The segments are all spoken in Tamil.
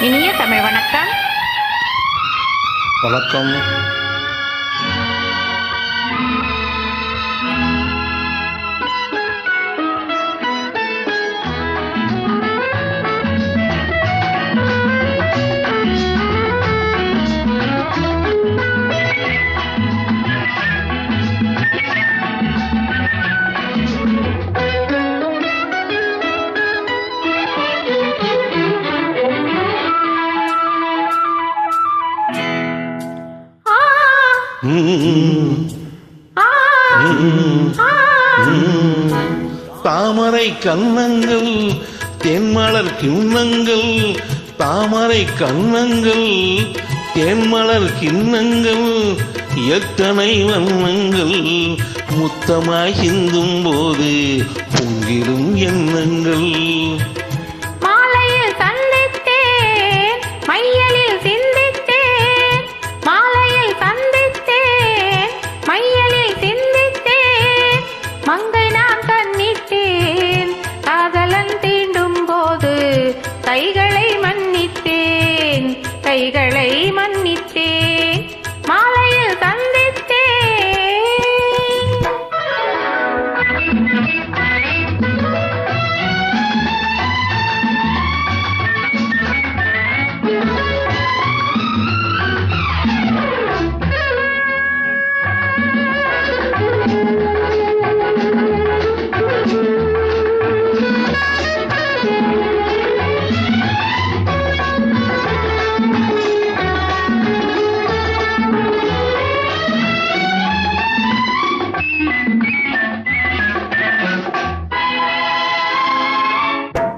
இனிய தமிழ் வணக்கம். வணக்கம். தாமரை கன்னங்கள் தென்மலர் கிண்ணங்கள், தாமரை கன்னங்கள் தென்மலர் கிண்ணங்கள், எத்தனை வண்ணங்கள் முத்தமாய் சிந்தும் போது பொங்கிடும் எண்ணங்கள். மங்கை நான் கண்ணிட்டேன், காதலன் தீண்டும் போது கைகளை மன்னித்தேன், கைகளை மன்னித்தேன், மாலையில் சந்தித்தேன்.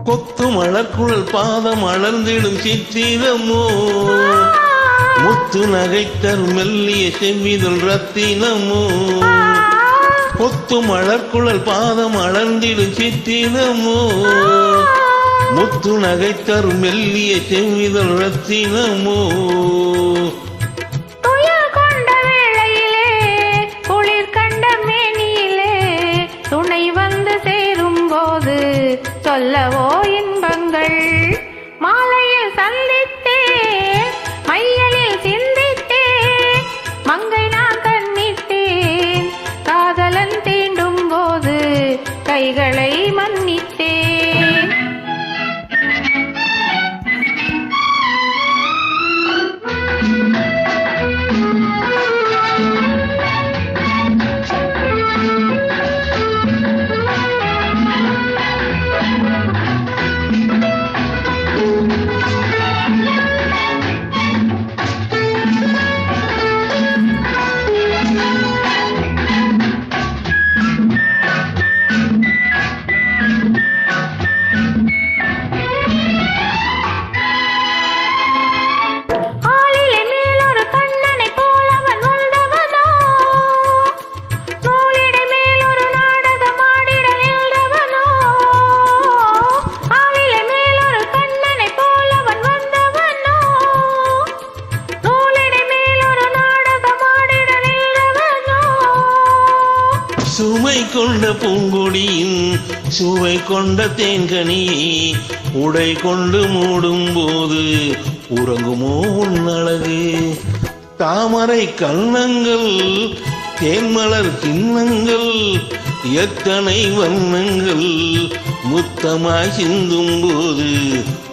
கொத்து மலர்குழல் பாதம் அலர்ந்திடும் சித்திரமோ, முத்து நகைத்தர் மெல்லிய செவ்விதழ் ரத்தினமோ. கொத்து மலர்குழல் பாதம் அலர்ந்திடும் சித்திரமோ, முத்து நகைத்தர் மெல்லிய செவ்விதழ் ரத்தினமோ. சொல்லவோ இன்பங்கள், மாலையில் சந்தித்தேன், மையலில் சிந்தித்தேன், மங்கை நான் கண்ணிட்டேன், காதலன் தீண்டும் போது கைகளை மன்னித்தேன். சுவை கொண்ட பூங்கொடியின் சுவை கொண்ட தேன்கனியை உடை கொண்டு மூடும் போது உறங்குமோ உன்னழகு. தாமரை கன்னங்கள் தேன்மலர் கிண்ணங்கள், எத்தனை வண்ணங்கள் முத்தமாய் சிந்தும் போது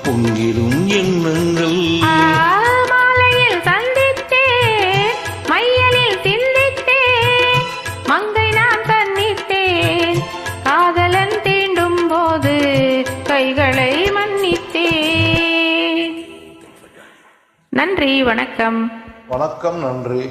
பொங்கிடும் எண்ணங்கள். கைகளை மன்னித்தேன். நன்றி, வணக்கம். வணக்கம், நன்றி.